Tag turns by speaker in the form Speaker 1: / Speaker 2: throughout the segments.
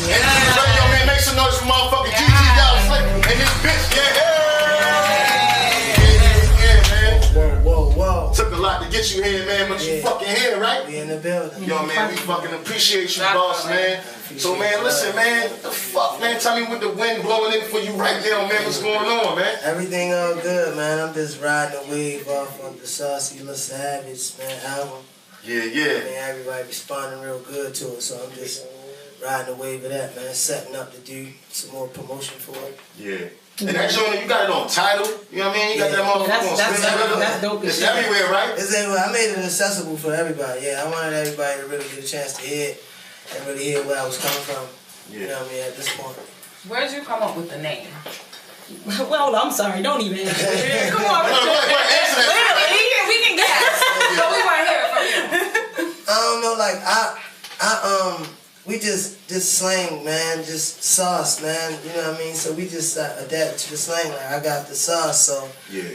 Speaker 1: Intune Radio, man. Make some noise for motherfucking GGL Slick and this bitch. Yeah,
Speaker 2: Whoa.
Speaker 1: Took a lot to get you here, man, but you fucking here, right?
Speaker 2: We in the building.
Speaker 1: Yo, man, we fucking appreciate you, boss, man. So, man, listen, man, what the fuck, man? Tell me what the wind blowing in for you right now, man. What's going on, man?
Speaker 2: Everything all good, man. I'm just riding the wave off of the Saucy Little Savage, man, album.
Speaker 1: Yeah.
Speaker 2: I mean, everybody responding real good to it, so I'm just riding the wave of that, man. Setting up to do some more promotion for it.
Speaker 1: Yeah. And that joint, you got it on Tidal, you know what I mean? You got that motherfucker on Spin.
Speaker 3: That's dope.
Speaker 1: It's everywhere, right?
Speaker 2: It's everywhere. I made it accessible for everybody. Yeah, I wanted everybody to really get a chance to hear it and really hear where I was coming from. Yeah. You know what I mean, at this point.
Speaker 3: Where'd you come up with the name?
Speaker 4: Well, I'm sorry. Don't even answer that.
Speaker 3: Come on, Richard. We can guess. But we want to hear it from you.
Speaker 2: I don't know, like, we just slang, man, just sauce, man, you know what I mean? So we just adapt to the slang, like, I got the sauce, so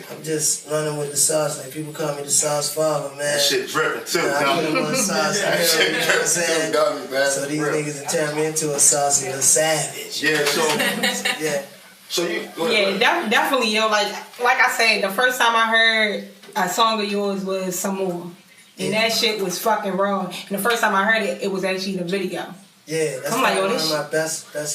Speaker 2: I'm just running with the sauce, like, people call me the sauce father, man.
Speaker 1: That shit dripping, too,
Speaker 2: I put them on sauce,
Speaker 1: that shit
Speaker 2: you know what I'm saying? So these niggas have turned me into a saucy little savage.
Speaker 1: Yeah, so,
Speaker 2: yeah.
Speaker 1: So you,
Speaker 4: definitely, yo, like I said, the first time I heard a song of yours was Some More. And that shit was fucking raw. And the first time I heard it, it was actually the video.
Speaker 2: Yeah, that's
Speaker 4: I'm like, yo,
Speaker 2: one of my best.
Speaker 4: That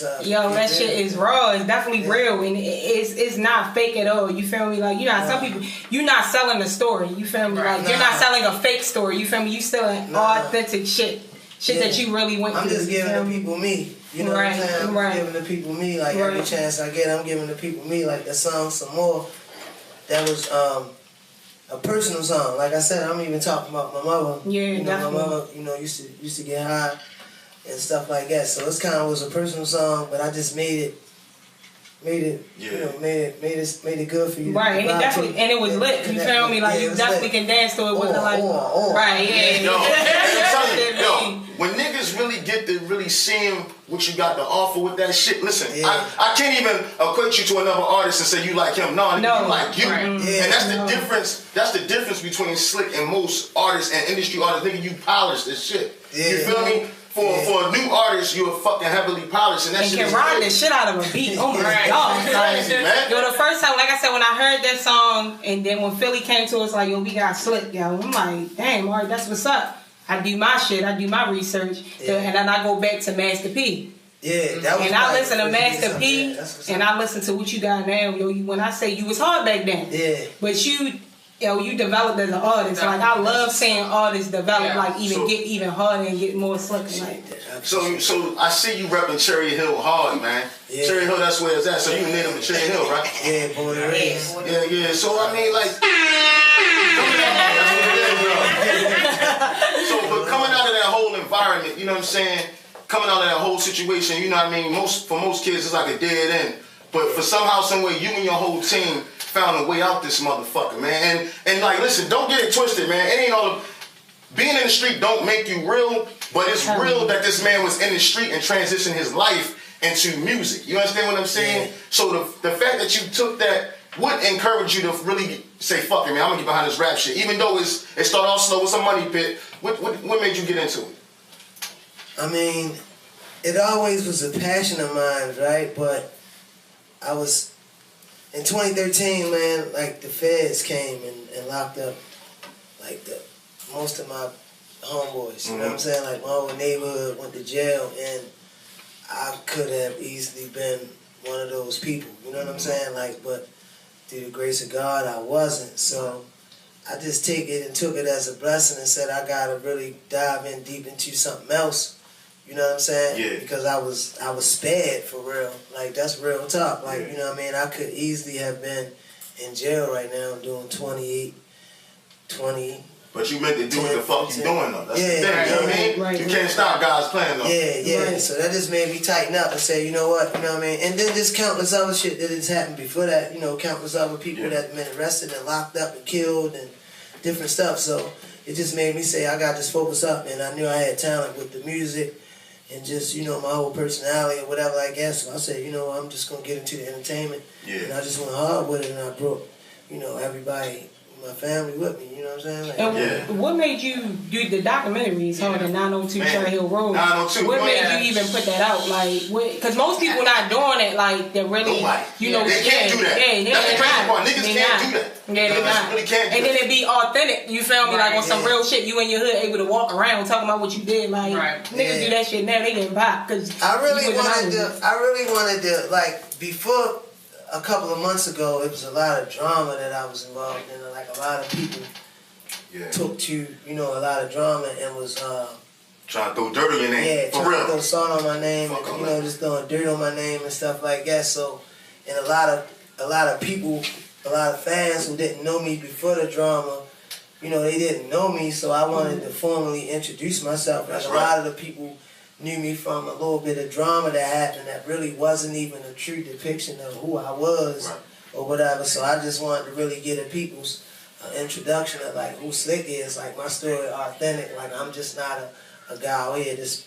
Speaker 4: shit is raw. It's definitely real, and it's not fake at all. You feel me? Like, you know, some people, you're not selling a story. You feel me? Like, you're not selling a fake story. You feel me? You selling authentic shit that you really went through.
Speaker 2: I'm just giving the people me. You know what I'm saying? I'm giving the people me. Like every chance I get, I'm giving the people me. Like that song, Some More. That was a personal song. Like I said, I'm even talking about my mother.
Speaker 4: Yeah,
Speaker 2: you know,
Speaker 4: definitely.
Speaker 2: my mother, you know, used to get high and stuff like that. So it's kind of was a personal song, but I just made it, you know, made it good for you.
Speaker 4: Right, and it definitely, and it was lit. You feel me? Like you definitely can dance to it. Wasn't like right,
Speaker 1: Yo, when niggas really get to really seeing what you got to offer with that shit, listen, I can't even equate you to another artist and say you like him. No, you like you. Right. And that's the difference. That's the difference between Slick and most artists and industry artists. Nigga, you polish this shit. Yeah. You feel me? For a new artist, you're fucking heavily polished, and that shit
Speaker 4: can ride the shit out of a beat. Oh my god! Like, yo, the first time, like I said, when I heard that song, and then when Philly came to us, like, yo, we got Slick, yo. I'm like, damn, alright, that's what's up. I do my shit, I do my research, and then I go back to Master P.
Speaker 2: Yeah, that was.
Speaker 4: And I listen to Master P, and I listen to what you got now, yo. When I say you was hard back then, but you developed as an artist. Like, I love seeing artists develop, like, get even harder and get more slick. Like,
Speaker 1: so I see you repping Cherry Hill hard, man. Yeah. Cherry Hill, that's where it's at. So you native to Cherry Hill, right?
Speaker 2: Yeah, boy, there is.
Speaker 1: Yeah. So I mean, like, but coming out of that whole environment, you know what I'm saying? Coming out of that whole situation, you know what I mean? For most kids, it's like a dead end. But for somehow, some way, you and your whole team found a way out this motherfucker, man. And like, listen, don't get it twisted, man. It ain't all being in the street don't make you real, but it's real that this man was in the street and transitioned his life into music. You understand what I'm saying? Yeah. So the fact that you took that would encourage you to really say, fuck it, man, I'm gonna get behind this rap shit. Even though it started off slow with some money pit, what made you get into it?
Speaker 2: I mean, it always was a passion of mine, right? But I was, in 2013, man, like the feds came and locked up like most of my homeboys, you know what I'm saying? Like my whole neighborhood went to jail, and I could have easily been one of those people, you know what I'm saying? Like, but through the grace of God, I wasn't. So I just took it as a blessing and said, I gotta really dive in deep into something else. You know what I'm saying?
Speaker 1: Yeah.
Speaker 2: Because I was spared for real. Like, that's real talk. Like, you know what I mean? I could easily have been in jail right now doing 20.
Speaker 1: But you meant to do what the fuck you doing, though. That's the thing, you know what I mean?
Speaker 4: Right,
Speaker 1: you can't stop God's plan, though.
Speaker 2: Yeah. Right. So that just made me tighten up and say, you know what I mean? And then just countless other shit that has happened before that, you know, countless other people that have been arrested and locked up and killed and different stuff. So it just made me say, I got this focus up, and I knew I had talent with the music and just, you know, my whole personality or whatever, I guess. So I said, you know, I'm just going to get into the entertainment. Yeah. And I just went hard with it, and I broke, you know, everybody, my family with me. You know what I'm saying? Like,
Speaker 4: and what made you do the documentaries on the 902 Cherry Hill Road?
Speaker 1: 902.
Speaker 4: What made you even put that out? Like, because most people not doing it. Like, they're really, you know,
Speaker 1: they can't do that.
Speaker 4: Yeah,
Speaker 1: that's the crazy part. Niggas can't do that.
Speaker 4: Yeah, they not.
Speaker 1: Really can't do
Speaker 4: and then it be authentic. You feel me? Like on some real shit. You in your hood able to walk around talking about what you did. Like niggas do that shit now. They getting popped because
Speaker 2: I really wanted to like before a couple of months ago. It was a lot of drama that I was involved in. Like a lot of people took to a lot of drama and was
Speaker 1: trying to throw dirt on your name.
Speaker 2: Yeah,
Speaker 1: for
Speaker 2: trying
Speaker 1: real.
Speaker 2: to throw salt on my name and just throwing dirt on my name and stuff like that. So and a lot of people. A lot of fans who didn't know me before the drama, they didn't know me, so I wanted to formally introduce myself. Like a lot of the people knew me from a little bit of drama that happened that really wasn't even a true depiction of who I was or whatever. So I just wanted to really get a people's introduction of like who Slick is, like my story authentic. Like I'm just not a guy out here just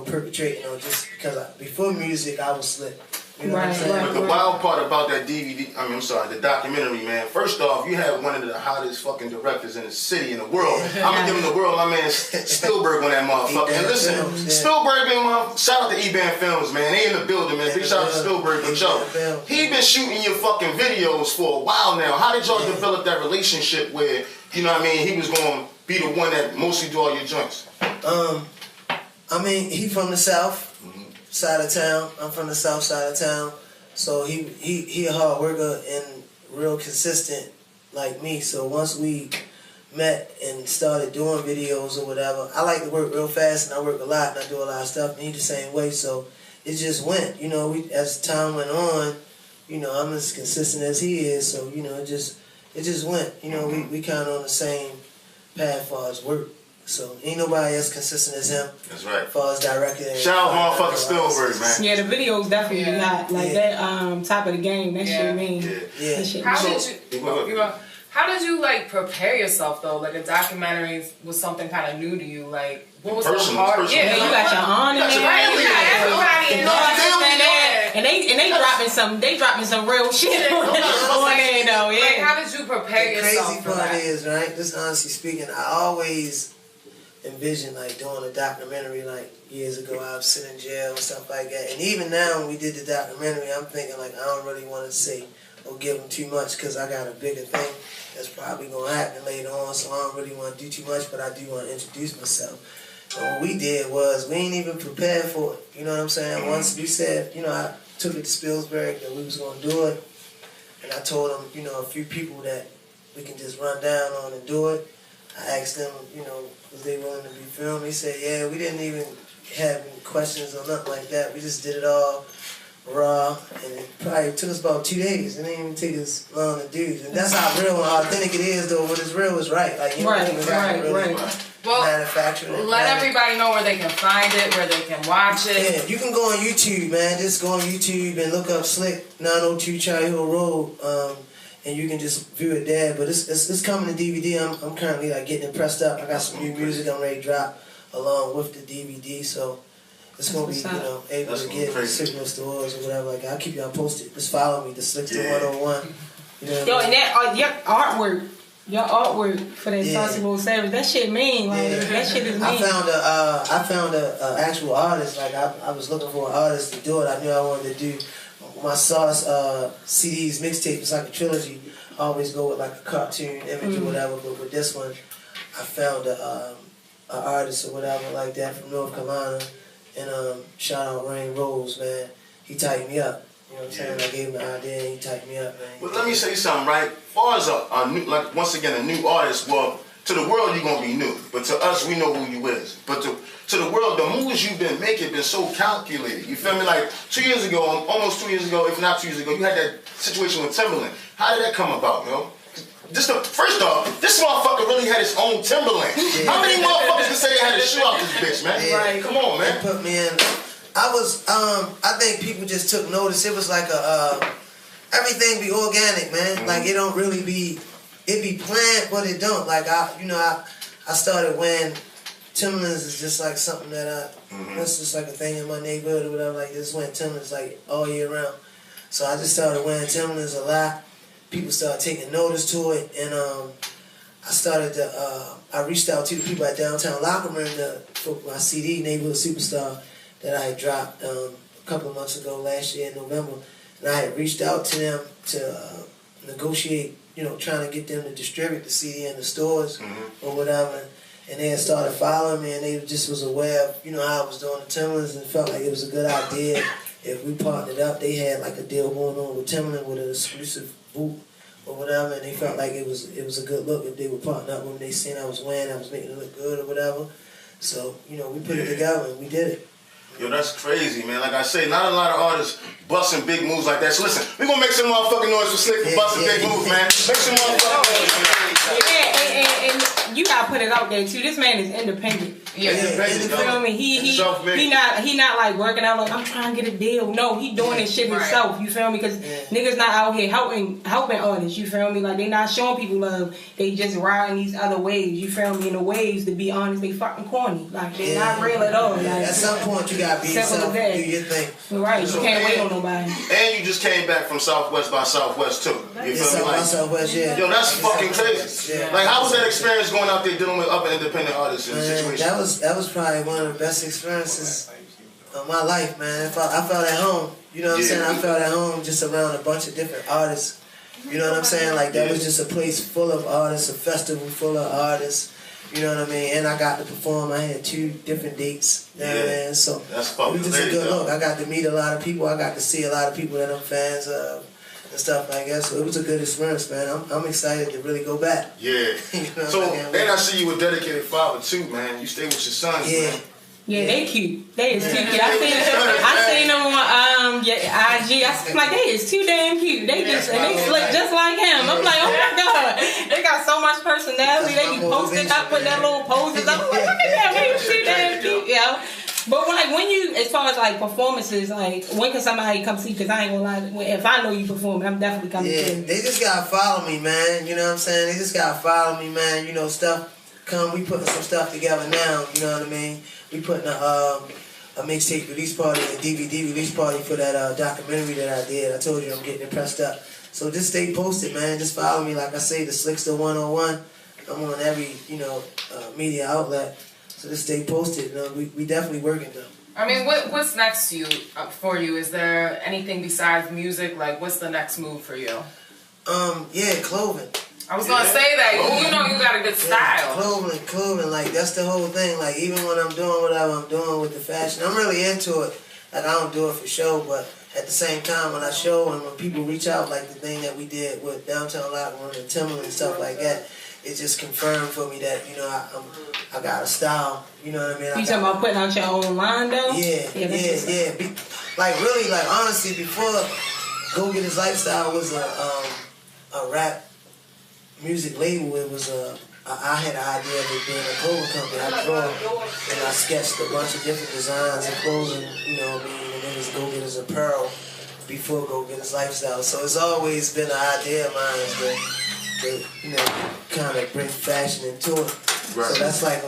Speaker 2: perpetrating just because before music I was Slick. You know what I'm saying?
Speaker 1: But the wild part about that the documentary, man, first off, you had one of the hottest fucking directors in the city, in the world. I'm gonna give him the world, my man Spielberg on that motherfucker. And listen, Spielberg been shout out to E-Band Films, man. They in the building, man. Big shout out to Spielberg for Joe. He been shooting your fucking videos for a while now. How did y'all develop that relationship where, he was gonna be the one that mostly do all your joints?
Speaker 2: He from the South. Side of town. I'm from the south side of town, so he a hard worker and real consistent like me. So once we met and started doing videos or whatever, I like to work real fast and I work a lot and I do a lot of stuff and he the same way. So it just went. As time went on, I'm as consistent as he is. So it just went. We kind of on the same path as far as work. So ain't nobody as consistent as him.
Speaker 1: That's right.
Speaker 2: As far as directing.
Speaker 1: Shout out motherfucking Spielberg, man.
Speaker 4: Yeah, the videos definitely hot. Like that top of the game. That shit mean.
Speaker 2: Yeah.
Speaker 4: That shit
Speaker 3: How did you like prepare yourself though? Like a documentary was something kind of new to you. Like what was the hard?
Speaker 4: Yeah, you got your aunt in there. And they dropping some real shit on there though. Yeah.
Speaker 3: Like how did you prepare yourself?
Speaker 2: The crazy part is, right? Just honestly speaking, I always envisioned like doing a documentary. Like years ago, I was sitting in jail and stuff like that. And even now, when we did the documentary, I'm thinking like I don't really want to say or give them too much because I got a bigger thing that's probably gonna happen later on. So I don't really want to do too much, but I do want to introduce myself. And what we did was we ain't even prepared for it. You know what I'm saying? Once we said, I took it to Spielberg that we was gonna do it, and I told them, a few people that we can just run down on and do it. I asked them, was they willing to be filmed? They said, yeah. We didn't even have any questions or nothing like that. We just did it all raw, and it probably took us about 2 days. It didn't even take us long to do. And that's how real and authentic it is, though. What is real is right. Like
Speaker 4: right.
Speaker 3: Well,
Speaker 2: manufacturing.
Speaker 3: Let everybody know where they can find it, where they can watch it.
Speaker 2: Yeah, you can go on YouTube, man. Just go on YouTube and look up Slick 902 Cherry Hill Road, and you can just view it there. But it's coming to DVD. I'm currently like getting it pressed up. I got some new music I'm ready to drop along with the DVD, so it's gonna be able to get signal stores or whatever. Like I'll keep y'all posted. Just follow me, the Slickster 101.
Speaker 4: Yo, and that your artwork for that Saucy Roll Savage, that shit mean. Like that shit is mean.
Speaker 2: I found a actual artist. Like I was looking for an artist to do it. I knew I wanted to do my Sauce CDs mixtape. It's like a trilogy. I always go with like a cartoon image or whatever. But with this one, I found an artist or whatever like that from North Carolina. And shout out Rain Rose, man. He tightened me up. You know what I'm saying? I gave him the idea and he tightened me up, man.
Speaker 1: But let me say something, right? As far as a new, like once again, a new artist, well, to the world you're gonna be new, but to us we know who you is. But to the world, the moves you've been making been so calculated. You feel me? Like 2 years ago, almost 2 years ago, if not 2 years ago, you had that situation with Timberland. How did that come about, yo? First off, this motherfucker really had his own Timberland. Yeah. How many motherfuckers can say they had a shoe out this bitch, man?
Speaker 2: Yeah.
Speaker 1: Right, come on, man.
Speaker 2: They put me in. I think people just took notice. It was like everything be organic, man. Like it don't really be, it be planned, but it don't. Like I started wearing Timberlands is just like something that it's just like a thing in my neighborhood or whatever. Like this wearing Timberlands like all year round. So I just started wearing Timberlands a lot. People started taking notice to it, and I reached out to the people at Downtown Locker Room for my CD, Neighborhood Superstar, that I had dropped a couple of months ago, last year in November. And I had reached out to them to negotiate, trying to get them to distribute the CD in the stores or whatever. And they had started following me, and they just was aware of, how I was doing the Timberlands, and felt like it was a good idea if we partnered up. They had like a deal going on with Timberland with an exclusive boot or whatever, and they felt like it was a good look if they would partner up when they seen I was wearing, I was making it look good or whatever. So, we put it together and we did it.
Speaker 1: Yo, that's crazy, man. Like I say, not a lot of artists busting big moves like that. So listen, we're going to make some motherfucking noise for Slick for busting big moves, man. Make some motherfucking noise, man.
Speaker 4: Yeah, and you got to put it out there, too. This man is independent.
Speaker 1: Yeah, independent.
Speaker 4: You feel me? He not like working out like, I'm trying to get a deal. No, he doing this shit himself. You feel me? Because niggas not out here helping artists. You feel me? Like, they not showing people love. They just riding these other waves. You feel me? And the waves, to be honest, they fucking corny. Like, they not real at all. Like,
Speaker 2: at some point, you gotta be yourself, do your thing.
Speaker 4: Right, you can't wait on nobody.
Speaker 1: And you just came back from Southwest by Southwest too. You feel me?
Speaker 2: Like, Southwest, yeah.
Speaker 1: Yo, that's fucking crazy. Yeah. Like, how was that experience going out there dealing with other independent artists in the situation?
Speaker 2: That was probably one of the best experiences of my life, man. I felt at home. You know what I'm saying? I felt at home just around a bunch of different artists. You know what I'm saying? Like, that was just a place full of artists, a festival full of artists. You know what I mean? And I got to perform. I had 2 different dates. You know what I mean? So it was just a good look. I got to meet a lot of people. I got to see a lot of people that I'm fans of and stuff like that. So it was a good experience, man. I'm excited to really go back.
Speaker 1: Yeah. So, and I see you a dedicated father too, man. You stay with your sons, man.
Speaker 4: Yeah, they cute. They is too cute. I seen them on IG. I'm like, they is too damn cute. They they slick just like him. I'm like, oh my god, they got so much personality. They be posting up with their little poses. I'm like, look at them. They is too damn cute, yo. But like when you, as far as like performances, like when can somebody come see? Because I ain't gonna lie, if I know you performing, I'm definitely coming.
Speaker 2: Yeah, they just gotta follow me, man. You know what I'm saying? They just gotta follow me, man. Stuff come. We putting some stuff together now. You know what I mean? We putting a mixtape release party, a DVD release party for that documentary that I did. I told you I'm getting it pressed up. So just stay posted, man. Just follow me. Like I say, the Slickster 101. I'm on every, media outlet. So just stay posted. We definitely working though.
Speaker 3: I mean, what's next for you? Is there anything besides music? Like, what's the next move for you?
Speaker 2: Yeah, clothing.
Speaker 3: I was gonna say that. You got a good style.
Speaker 2: Clothing, like that's the whole thing. Like even when I'm doing whatever I'm doing with the fashion, I'm really into it. Like I don't do it for show, but at the same time when I show and when people reach out, like the thing that we did with Downtown Locker Room and Timberland and stuff like that, it just confirmed for me that I got a style. You know what I mean?
Speaker 4: You talking about putting out your own line though?
Speaker 2: Yeah. Like really, like honestly, before Go Get His Lifestyle was a rap music label, it was I had an idea of it being a clothing company. I drew and I sketched a bunch of different designs of clothing, and then it's Go Get His Apparel before Go Get His Lifestyle. So it's always been an idea of mine to kind of bring fashion into it. Right. So that's like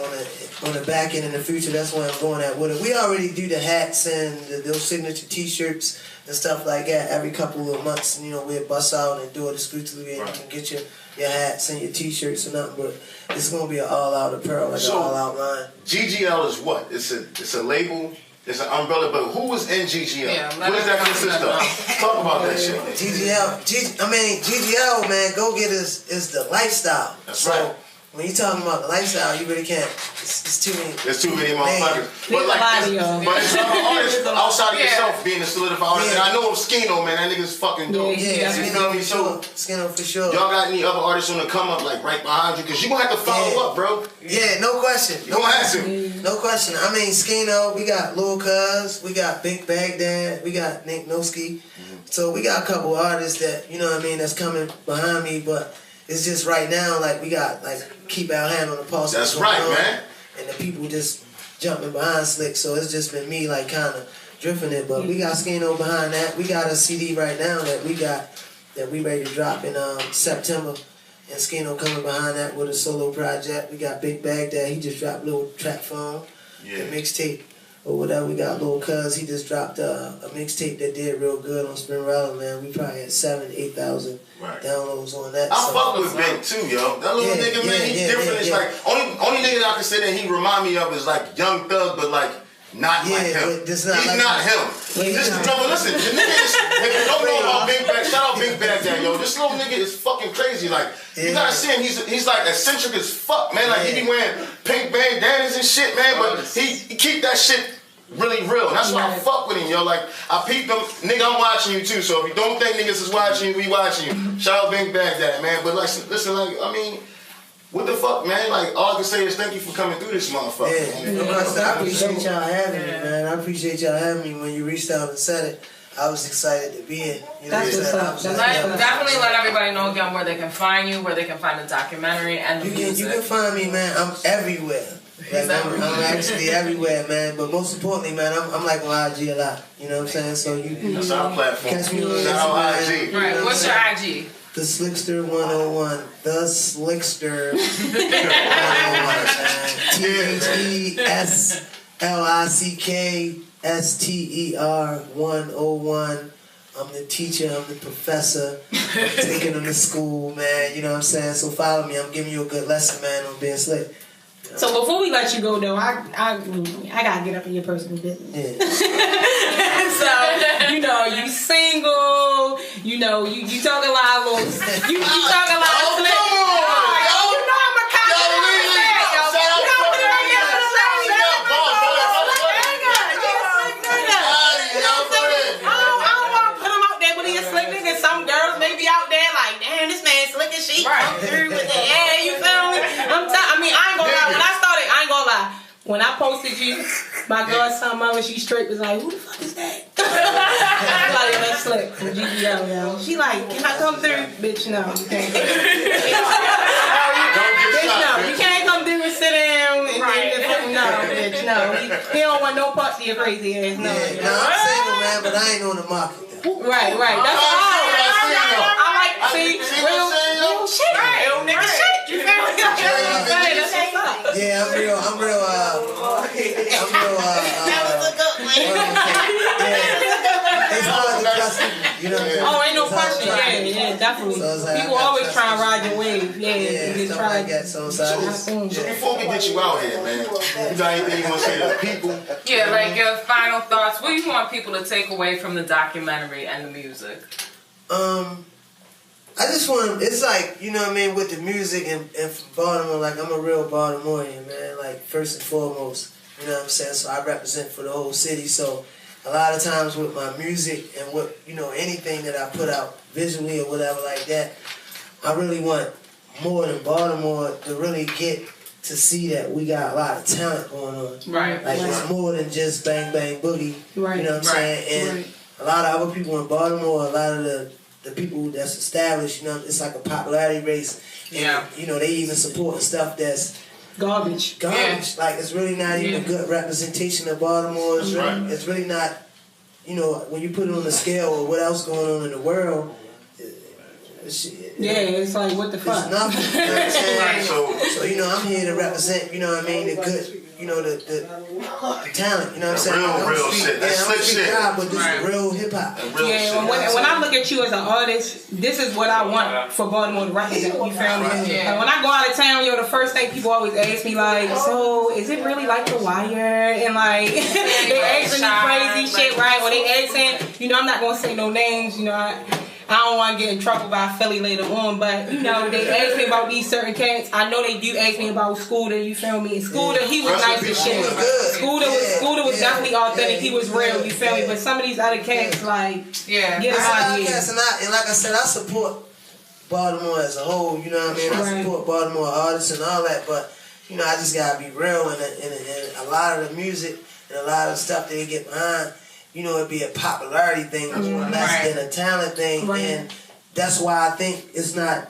Speaker 2: on the back end in the future, that's where I'm going at with it. We already do the hats and those signature t-shirts and stuff like that every couple of months. We'll bust out and do it exclusively, and you can get your hats and your t-shirts and nothing, but it's gonna be an all-out apparel, like an all-out line.
Speaker 1: GGL is what? It's a label, it's an umbrella, but who was in GGL? Yeah, what does that consist of? Talk about that shit.
Speaker 2: GGL, man, Go Get is the lifestyle.
Speaker 1: That's right.
Speaker 2: When you're talking about the lifestyle, you really can't. It's too many.
Speaker 1: There's too many motherfuckers. But it's artists outside of yourself being a solidified artist. And I know of Skino, man. That nigga's fucking dope.
Speaker 2: Yeah, Skino for sure.
Speaker 1: Y'all got any other artists on the come up, like right behind you? Because you gonna have to follow up, bro.
Speaker 2: Yeah, no question.
Speaker 1: You gonna have to.
Speaker 2: No question. I mean, Skino, we got Lil Cuz, we got Big Baghdad, we got Nick Noski. So we got a couple artists that, that's coming behind me, but it's just right now, like, we got, like, keep our hand on the pulse.
Speaker 1: That's right, man.
Speaker 2: And the people just jumping behind Slick, so it's just been me, like, kind of drifting it. But we got Skino behind that. We got a CD right now that we ready to drop in September. And Skino coming behind that with a solo project. We got Big Baghdad. He just dropped a little track phone. Yeah. The mixtape. or whatever. We got Lil Cuz. He just dropped a mixtape that did real good on Spinrilla, man. We probably had 7,000 to 8,000 downloads on that.
Speaker 1: I fuck with Bink too, yo. That little nigga, man, he's different. It's like only nigga that I can say that he remind me of is like Young Thug, but like not like him. He's not him. But listen, the nigga is, if you don't know about Bink Bag, shout out Bink Baghdad, yo. This little nigga is fucking crazy. Like, you gotta see him, he's like eccentric as fuck, man. Like, he be wearing pink bandanas and shit, man, but he keep that shit really real. And that's why I fuck with him, yo. Like, I peeped him. Nigga, I'm watching you too, so if you don't think niggas is watching you, we watching you. Shout out Bink Baghdad, man. But like, listen, like, I mean, what the fuck, man? Like, all I can say is thank you for coming through this motherfucker.
Speaker 2: I appreciate y'all having me, man. I appreciate y'all having me. When you reached out and said it, I was excited to be here. You know,
Speaker 3: definitely let everybody know again where they can find you, where they can find the documentary and the music.
Speaker 2: You can find me, man. I'm everywhere. Like, I'm actually everywhere, man. But most importantly, man, I'm like on IG a lot. You know what I'm saying? So
Speaker 1: that's our platform.
Speaker 2: Catch me on IG.
Speaker 3: Right. What's your IG?
Speaker 2: The Slickster 101. The Slickster 101. THESLICKSTER 101. I'm the teacher, I'm the professor. I'm taking them to school, man. You know what I'm saying? So follow me. I'm giving you a good lesson, man, on being slick.
Speaker 4: So before we let you go, though, I gotta get up in your personal business. So, you know, you single, you know, you talk a lot of you talk a lot of slick. Some girls may be out there like, damn, this man's slick as shit. Come through with the air, you feel me? I mean, I ain't gonna lie. When I started, I ain't gonna lie. When I posted you, my godson mother, she straight was like, who the fuck is that? I'm like, that's Slick from GGL, yo. She like, can I come through? Bitch, no, you can't. Bitch, no, you can't come through and sit down and no, bitch, no. He don't want no parts of your crazy ass, no.
Speaker 2: Yeah, no, I'm single, man, but I ain't on the market.
Speaker 4: Right. That's all. I like see real shit. Real nigga shit. You feel me?
Speaker 2: Yeah, I'm real.
Speaker 4: That was a good one.
Speaker 2: It's hard to trust people. You know what I'm saying?
Speaker 4: Oh, ain't no question. Yeah, definitely. People always try to ride your wave. Yeah, just try to get
Speaker 1: so before we get you out here, man, you got anything you want to say to the people?
Speaker 3: Yeah, like your final thoughts. What do you want people to take away from the documentary and the music?
Speaker 2: I just want, it's like, you know what I mean, with the music and from Baltimore, like I'm a real Baltimorean, man, like first and foremost, you know what I'm saying, so I represent for the whole city, so a lot of times with my music and what, you know, anything that I put out visually or whatever like that, I really want more than Baltimore to really get to see that we got a lot of talent going on.
Speaker 3: Right.
Speaker 2: Like it's more than just bang bang boogie, you know what I'm saying, and a lot of other people in Baltimore, a lot of the people that's established, you know, it's like a popularity race. And, you know, they even support stuff that's
Speaker 4: garbage.
Speaker 2: Like, it's really not even a good representation of Baltimore. It's really not, you know, when you put it on the scale of what else going on in the world,
Speaker 4: it's like, what the fuck?
Speaker 2: It's nothing. You know what I'm saying? So, you know, I'm here to represent, you know what I mean, the good, you know, the talent, you know what I'm saying?
Speaker 1: Real shit. That's slick shit.
Speaker 2: But this is real hip-hop.
Speaker 4: When I look at you as an artist, this is what I want for Baltimore to represent, you feel me? And when I go out of town, the first thing people always ask me, like, so, is it really like The Wire? And, like, they asking me crazy shit, right? Or they asking, you know, I'm not going to say no names, you know, I don't want to get in trouble by Philly later on, but, you know, they ask me about these certain cats. I know they do ask me about Scooter, you feel me? And Scooter, he was nice as shit. Scooter was definitely authentic. He was real, you feel me? But some of these other cats, like, get him out of here.
Speaker 2: And like I said, I support Baltimore as a whole, you know what I mean? I support Baltimore artists and all that, but, you know, I just got to be real. And a lot of the music and a lot of the stuff they get behind, you know, it'd be a popularity thing less than a talent thing. And that's why I think it's not,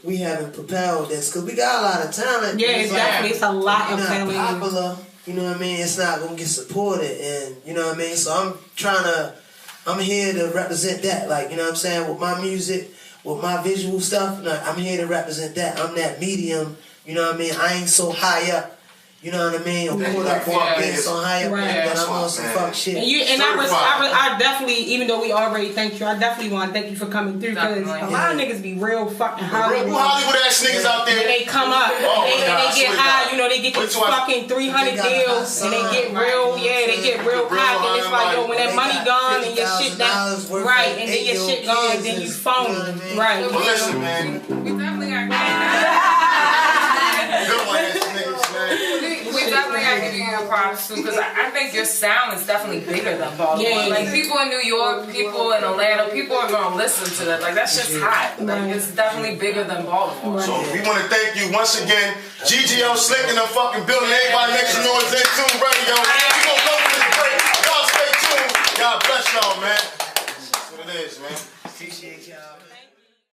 Speaker 2: we haven't propelled this, because we got a lot of talent.
Speaker 4: Yeah, exactly. It's a lot of talent.
Speaker 2: Popular, you know what I mean? It's not going to get supported. And, you know what I mean? So I'm here to represent that. Like, you know what I'm saying? With my music, with my visual stuff, I'm here to represent that. I'm that medium, you know what I mean? I ain't so high up. you know what I mean, or pulled up on being so high up that I'm on some fuck shit.
Speaker 4: And I definitely, even though we already thank you, I definitely want to thank you for coming through, because a lot of niggas be real fucking Hollywood.
Speaker 1: Hollywood ass niggas out there.
Speaker 4: When they come up, and they get high, you know, they get these fucking 300 deals, and they get real, they get real cocky. And it's like, yo, when that money gone and your shit that right, and then your shit gone, then you phony, right?
Speaker 1: But listen, man.
Speaker 3: We definitely got we definitely gotta give you your props too, because I think your sound is definitely bigger than Baltimore. Yeah. Like people in New York, people in Atlanta, people are gonna listen to that. Like that's just hot. Like it's definitely bigger than Baltimore.
Speaker 1: So we want to thank you once again, GGL Slick in the fucking building. Everybody make some noise. Intune Radio. We gonna go to this break. Y'all stay tuned. God bless y'all, man. That's what it is, man.
Speaker 2: Appreciate y'all.